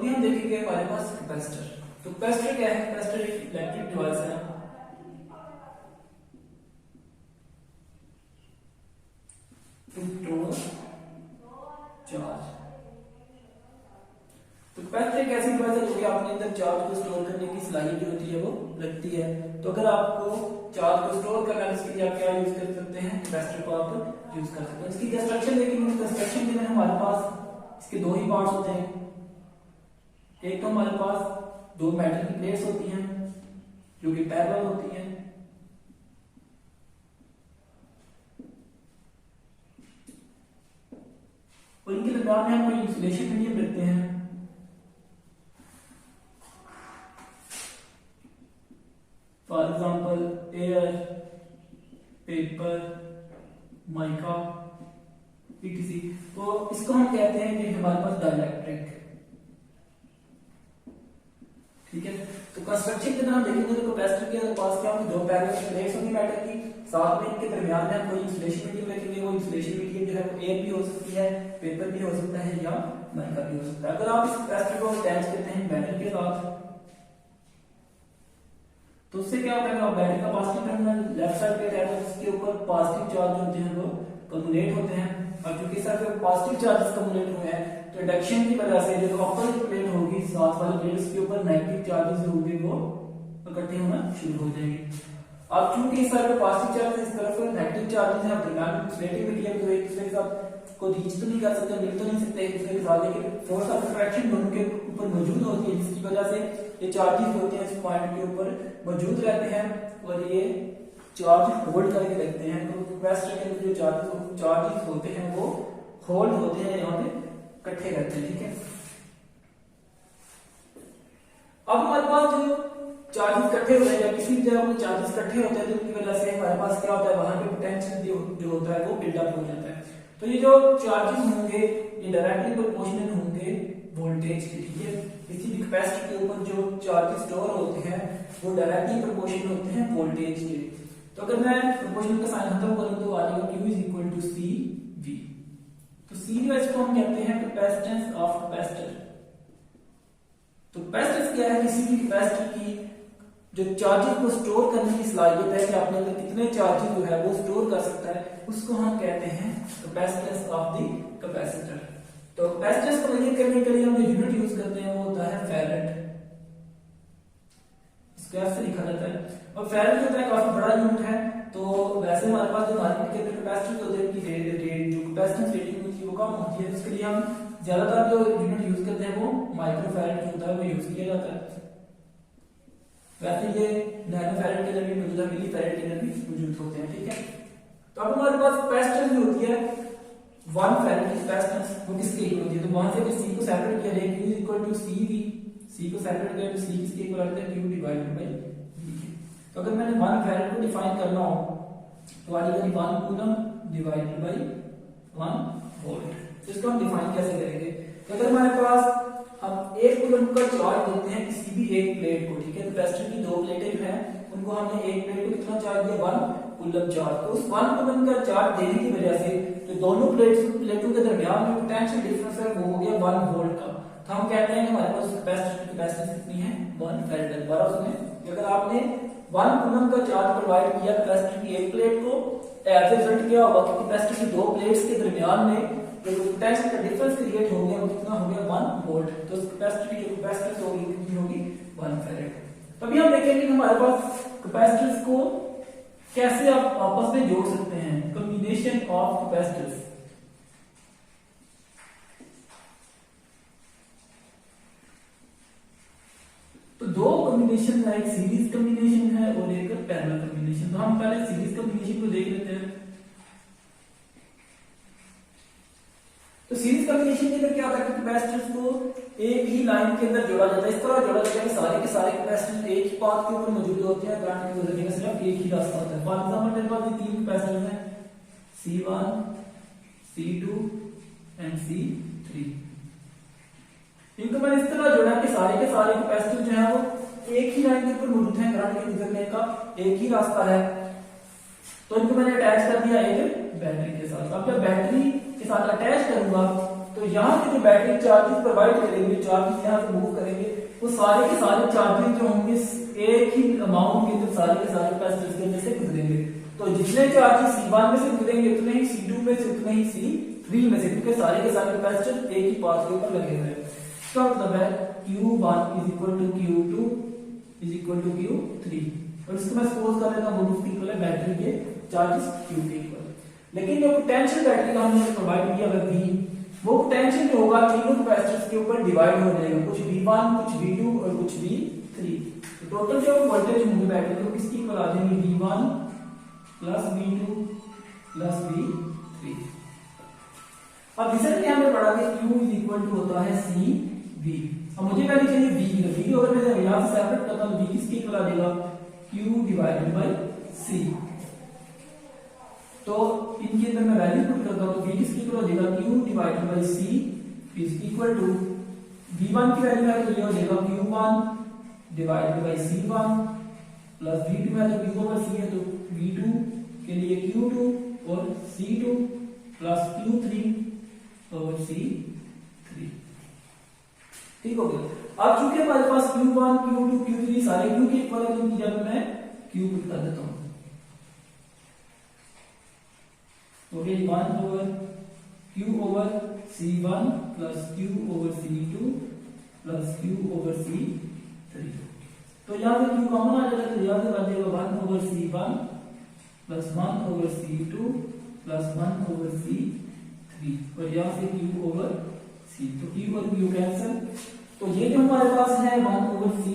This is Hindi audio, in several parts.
अभी हम देखेंगे हमारे पास कैपेसिटर। तो कैपेसिटर क्या है? कैपेसिटर एक इलेक्ट्रिक डिवाइस है टू स्टोर चार्ज। तो कैपेसिटर एक ऐसी डिवाइस है जो कि अपने अंदर चार्ज को स्टोर करने की सलाहियत जो होती है वो रखती है। तो अगर आपको चार्ज को स्टोर करना है उसके लिए आप क्या यूज कर सकते हैं? कैपेसिटर को आप यूज कर सकते हैं। इसकी कंस्ट्रक्शन देखेंगे, कंस्ट्रक्शन के अंदर हमारे पास इसके दो ही पार्ट्स होते हैं। एक तो हमारे पास दो मेटल की प्लेट्स होती हैं जो कि पैरेलल होती हैं, और इनके दरमियान में हम कोई इंसुलेशन मीडियम रखते हैं। For example air, paper, mica, PTC. तो इसको हम कहते हैं कि हमारे पास डाइलेक्ट्रिक। ठीक है, तो कंस्ट्रक्शन के अंदर हम देखेंगे तो कैपेसिटर के पास क्या होगी? दो पैरेलल प्लेट्स होंगी मेटल की, साथ में इनके दरमियान में हम कोई इंसुलेशन मीडियम रखेंगे। वो इंसुलेशन मीडियम जो है वो एयर भी हो सकती है, पेपर भी हो सकता है, या माइका भी हो सकता है। अगर आप इस कैपेसिटर को अटैच करते हैं बैटरी के साथ तो उससे क्या होता है? बैटरी का पॉजिटिव टर्मिनल लेफ्ट साइड पे रहेगा, उसके ऊपर पॉजिटिव चार्ज होते हैं वो कम्युलेट होते हैं, और क्योंकि सर पॉजिटिव चार्जेस कम्युलेट हुए हैं तो इंडक्शन की वजह से जो अपर प्लेट होगी, साथ वाली प्लेट, उसके ऊपर नेगेटिव चार्जेस जो होंगे वो इकट्ठे होना शुरू हो जाएंगे। अब चूंकि इस साइड पे पॉजिटिव चार्ज, इस तरफ नेगेटिव चार्जेस हैं, दरमियान इंसुलेटिंग मीडियम जो एक दूसरे के साथ को रीच तो नहीं कर सकते, मिल तो नहीं सकते एक दूसरे के साथ, लेकिन फोर्स ऑफ अट्रैक्शन दोनों के ऊपर मौजूद होती है, जिसकी वजह से ये चार्जेस होते हैं इस पॉइंट के ऊपर मौजूद रहते हैं और ये चार्ज होल्ड करके रखते हैं। तो कैपेसिटर के अंदर जो चार्जेस होते हैं वो होल्ड होते हैं, यहाँ पे इकट्ठे रहते हैं। ठीक है, अब हमारे पास जो चार्जेस इकट्ठे होते हैं या किसी जगह पर चार्जेस इकट्ठे होते हैं तो उनकी वजह से हमारे पास क्या होता है? वहां पे पोटेंशियल जो होता है वो बिल्डअप हो जाता है। तो ये जो चार्जेस होंगे ये डायरेक्टली प्रोपोर्शनल होंगे वोल्टेज के। ठीक है, किसी भी कैपेसिटर के ऊपर जो चार्जेस स्टोर होते हैं वो डायरेक्टली प्रोपोर्शनल होते हैं वोल्टेज के। तो अगर मैं प्रोपोर्शनल का साइन खत्म करूं तो आ जाएगा Q is equal to C V. तो सी वी इसको हम कहते हैं कैपेसिटेंस ऑफ कैपेसिटर। तो कैपेसिटेंस क्या है? किसी भी कैपेसिटर की जो चार्जेस को स्टोर करने की सलाहियत है कि अपने अंदर कितने चार्जेस जो है वो स्टोर कर सकता है, उसको हम कहते हैं कैपेसिटेंस ऑफ द कैपेसिटर। तो कैपेसिटेंस को मेजर करने के लिए हम जो यूनिट यूज करते हैं वो होता है फैरेड। इसको ऐसे लिखा जाता है, और फैरेड जो होता है काफी बड़ा यूनिट है। तो वैसे हमारे पास जो मार्केट के अंदर कैपेसिटर होते हैं उनकी जो कैपेसिटेंस रेटिंग होती है वो कम होती है, इसके लिए हम ज्यादातर जो यूनिट यूज करते हैं वो माइक्रोफैरेड जो होता है वो यूज किया जाता है। वैसे ये नैनोफैरेड के अंदर भी मौजूद है, मिलीफैरेड के अंदर भी मौजूद होते हैं। ठीक है, तो अब हमारे पास कैपेसिटेंस जो होती है 1 फैरेड की कैपेसिटेंस वो किसके इक्वल होती है? तो वहां से अगर सी को सेपरेट किया जाए Q equal to C V, सी को सेपरेट किया तो सी किसके इक्वल आता है? Q divided by V. तो अगर मैंने 1 फैरेड को डिफाइन करना हो तो आ जाएगा 1 कूलम डिवाइडेड बाय 1 वोल्ट। तो इसको हम डिफाइन कैसे करेंगे? तो अगर हमारे पास हम 1 कूलम का चार्ज देते हैं किसी भी एक प्लेट को, ठीक है, कैपेसिटर की दो प्लेटें जो हैं उनको हमने एक प्लेट को कितना चार्ज दिया? 1 कूलम चार्ज। तो उस 1 कूलम का चार्ज देने की वजह से जो दोनों प्लेटों के दरमियान में पोटेंशियल डिफरेंस है वो हो गया 1 वोल्ट का। तो हम कहते हैं कि हमारे पास कैपेसिटर की कैपेसिटेंस कितनी है? 1 फैरेड। दोबारा उसमें अगर आपने 1 कूलम का चार्ज प्रोवाइड किया कैपेसिटर की एक प्लेट को, एज ए रिजल्ट क्या होगा कि कैपेसिटर की दो प्लेट्स के दरमियान में जो पोटेंशियल का डिफरेंस क्रिएट हो गया वो कितना हो गया? 1 वोल्ट। तो उस कैपेसिटर की जो कैपेसिटेंस होगी कितनी होगी? 1 फैरेड। तभी हम देखेंगे कि हमारे पास कैपेसिटर्स को कैसे आप आपस में जोड़ सकते हैं, कॉम्बिनेशन ऑफ कैपेसिटर्स। तो दो कॉम्बिनेशन है, एक सीरीज कॉम्बिनेशन है और एक पैरेलल कॉम्बिनेशन। तो हम पहले सीरीज कॉम्बिनेशन को देख लेते हैं। तो सीरीज कॉम्बिनेशन के अंदर क्या होता है? कैपेसिटर्स को एक ही लाइन के अंदर जोड़ा जाता है। इस तरह जोड़ा जाता है कि सारे के सारे कैपेसिटर एक ही पाथ के ऊपर मौजूद होते हैं, करंट के गुजरने का सिर्फ एक ही रास्ता होता है। फॉर एग्जांपल मेरे पास ये तीन कैपेसिटर हैं C1, C2 एंड C3। इनको मैंने इस तरह जोड़ा कि सारे के सारे कैपेसिटर जो है वो एक ही लाइन के ऊपर मौजूद है, करंट के गुजरने का एक ही रास्ता है। तो इनको मैंने अटैच कर दिया एक बैटरी के साथ। अब जब बैटरी के साथ अटैच करूंगा तो यहाँ के जो बैटरी चार्जेस प्रोवाइड करेंगे, चार्जेस यहाँ से मूव करेंगे, वो सारे के सारे चार्जेस जो होंगे एक ही अमाउंट के अंदर सारे के सारे कैपेसिटर्स के अंदर से गुजरेंगे। तो जितने चार्जेस C1 में से गुजरेंगे उतने ही C2 में से, उतने ही C3 में से, क्योंकि सारे के सारे कैपेसिटर एक ही पाथ के ऊपर लगे हुए हैं। इसका मतलब है Q1 is equal to Q2 is equal to Q3, और इसको मैं सपोज कर लेता हूँ बोलूं इक्वल है बैटरी के चार्जेस Q के इक्वल। लेकिन जो पोटेंशियल बैटरी का हमने प्रोवाइड किया है V, वो पोटेंशियल जो होगा तीनों कैपेसिटर्स के ऊपर डिवाइड हो जाएगा, कुछ V1 कुछ V2 और कुछ V3। तो टोटल जो वोल्टेज होंगे बैटरी के किसकी इक्वल आ जाएंगे, V1 plus V2 plus V3। अब रिजल्ट में हमने पढ़ा कि Q इज इक्वल टू होता है CV। अब मुझे पहले चाहिए V को अगर मैं यहां से सेपरेट करता हूं V किसके इक्वल आ जाएगा, Q डिवाइडेड बाय C। तो इनके अंदर मैं वैल्यू पुट करता हूं तो V किसकी इक्वल हो जाएगा, Q divided by C is equal to V1 की वैल्यू है तो ये हो जाएगा Q1 divided by C1 plus V2 है तो Q ओवर C है तो V2 के लिए Q2 और C2 plus Q3 over C3। ठीक हो गया। अब चूंकि हमारे पास Q1 Q2 Q3 सारे Q के इक्वल है तो इनकी जगह मैं Q पुट कर देता हूं। तो ये 1 over Q over C1 plus Q over C2 plus Q over C3। तो यहाँ से Q कॉमन आ जाएगा तो यहाँ से आ जाएगा 1 over C1 plus 1 over C2 plus 1 over C3, और यहाँ से Q ओवर C। तो Q और Q कैंसिल। तो ये जो हमारे पास है 1 ओवर C,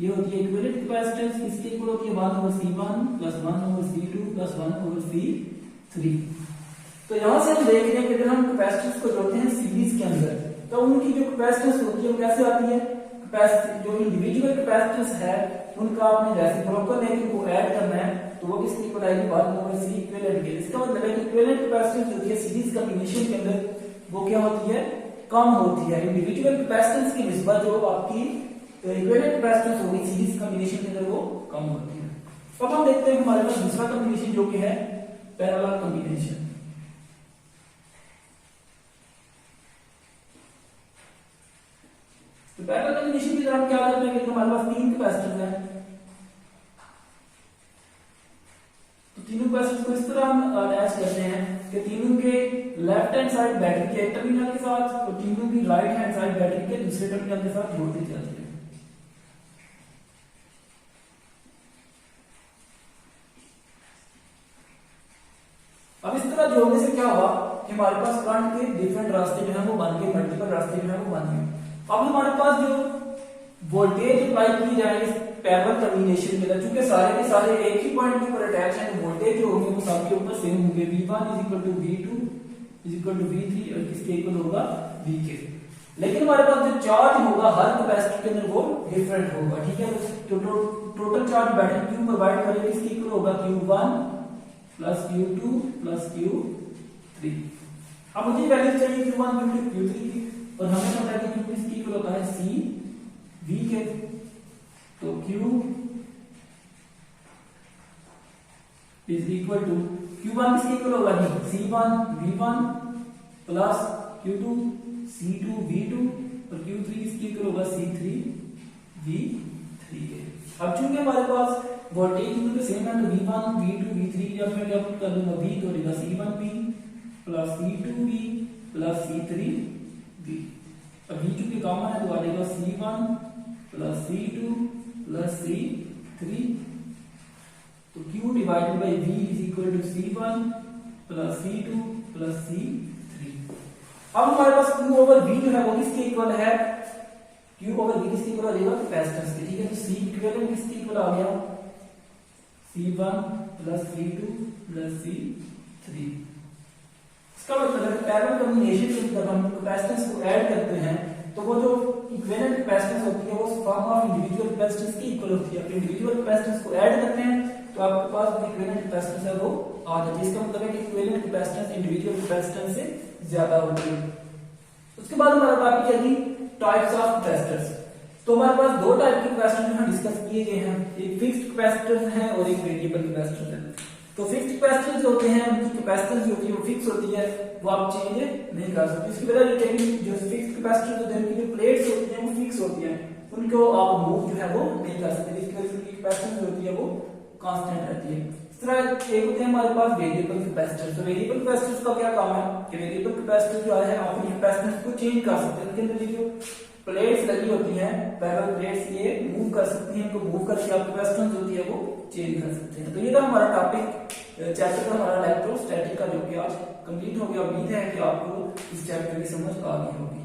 ये होती है इक्विवेलेंट कैपेसिटेंस, इसके इक्वल होती है 1 over C1 plus 1 over C2 plus 1 over C3। तो यहां से हम देख रहे हैं कि अगर हम कैपेसिटेंस को जोड़ते हैं सीरीज के अंदर तो उनकी जो कैपेसिटेंस होती है वो कैसे आती है, जो इंडिविजुअल कैपेसिटेंस है उनका आपने जैसे ब्रोकर लेके को ऐड करना है तो वो किसकी इक्वल आएगी, 1 ओवर C इक्विवेलेंट के। इसका मतलब है कि इक्विवेलेंट कैपेसिटेंस होती है सीरीज कॉम्बिनेशन के अंदर वो क्या होती है, कम होती है। इंडिविजुअल कैपेसिटेंस की निस्बत जो आपकी इक्विवेलेंट कैपेसिटेंस होगी सीरीज कॉम्बिनेशन के अंदर वो कम होती है। अब हम देखते हैं हमारे पास दूसरा कॉम्बिनेशन जो कि है पैरेलल कॉम्बिनेशन। तो पैरेलल कॉम्बिनेशन की तरह हम क्या करते हैं कि हमारे पास तीन कैपेसिटर हैं, तो तीनों कैपेसिटर को इस तरह हम अटैच करते हैं कि तीनों के लेफ्ट हैंड साइड बैटरी के एक टर्मिनल के साथ और तीनों की राइट हैंड साइड बैटरी के दूसरे टर्मिनल के साथ जोड़ते चलते हैं। अब इस तरह जोड़ने से क्या हुआ कि हमारे पास करंट के डिफरेंट रास्ते जो है वो बन गए, मल्टीपल रास्ते जो है वो बन गए। अब हमारे पास जो वोल्टेज अप्लाई की जाएगी पैरेलल कॉम्बिनेशन के अंदर, चूंकि सारे के सारे एक ही पॉइंट के ऊपर अटैच हैं तो वोल्टेज जो होंगे वो सबके ऊपर सेम होंगे, V1 is equal to V2 is equal to V3 और किसके इक्वल होगा, V के। लेकिन हमारे पास जो चार्ज होगा हर कैपेसिटर के अंदर वो डिफरेंट होगा। ठीक है, तो total charge battery Q provide करेगी किसके इक्वल होगा, Q1 plus Q2 plus Q3। अब मुझे वैल्यू चाहिए Q1 Q2 Q3 की, और हमें पता है कि Q किसके इक्वल होता है, C V के। तो Q is equal to Q1 किसके इक्वल होगा, C1 V1 plus Q2 C2 V2 और Q3 किसके इक्वल होगा, C3 V3 के। अब चूंकि हमारे पास वोल्टेज तो सेम है तो V1 V2 V3 जब मैं क्या पुट कर दूंगा, V तो रहेगा C1V plus C2V plus C3V। अब V चूंकि कॉमन है तो आ जाएगा C1 plus C2 plus C3। तो Q divided by V is equal to C1 plus C2 plus C3। अब हमारे पास Q ओवर V जो है वो किसके इक्वल है, Q ओवर V किसके इक्वल आ जाएगा, कैपेसिटेंस के। ठीक है, तो C इक्विवेलेंट किसके इक्वल आ गया, C1 plus C2 plus C3। इसका मतलब है पैरेलल कॉम्बिनेशन में जब हम कैपेसिटेंस को ऐड करते हैं तो वो जो इक्विवेलेंट कैपेसिटेंस होती है वो फॉर्म ऑफ इंडिविजुअल कैपेसिटेंस की इक्वल होती है। इंडिविजुअल कैपेसिटेंस को ऐड करते हैं तो आपके पास जो इक्विवेलेंट कैपेसिटेंस है वो आ जाती है। इसका मतलब है कि इक्विवेलेंट कैपेसिटेंस इंडिविजुअल कैपेसिटेंस से ज्यादा होती है। उसके बाद हमारे पास चली टाइप्स ऑफ कैपेसिटर्स। तो हमारे पास दो टाइप के कैपेसिटर जो डिस्कस किए गए हैं, एक फिक्स्ड कैपेसिटर है और एक वेरिएबल कैपेसिटर है। तो फिक्स्ड कैपेसिटर जो होते हैं उनकी कैपेसिटेंस जो होती है वो फिक्स होती है, वो आप चेंज नहीं कर सकते। इसकी वजह जो फिक्स्ड कैपेसिटर होते हैं उनकी जो प्लेट्स होती हैं वो फिक्स होती हैं, उनको आप मूव जो है वो नहीं कर सकते, इसकी वजह से उनकी कैपेसिटेंस जो होती है वो कांस्टेंट रहती है। इस तरह एक होते हैं हमारे पास वेरिएबल कैपेसिटर। तो वेरिएबल कैपेसिटर का क्या काम है कि वेरिएबल कैपेसिटर जो है आप अपनी कैपेसिटेंस को चेंज कर सकते हैं। इनके अंदर जो प्लेट्स लगी होती हैं पैरेलल प्लेट्स, ये मूव कर सकती हैं, इनको मूव करके आप कैपेसिटेंस होती है वो चेंज कर सकते हैं। तो ये था हमारा टॉपिक चैप्टर का, हमारा इलेक्ट्रोस्टैटिक का, जो कि आज कंप्लीट हो गया। उम्मीद है कि आपको इस चैप्टर की समझ आ गई होगी।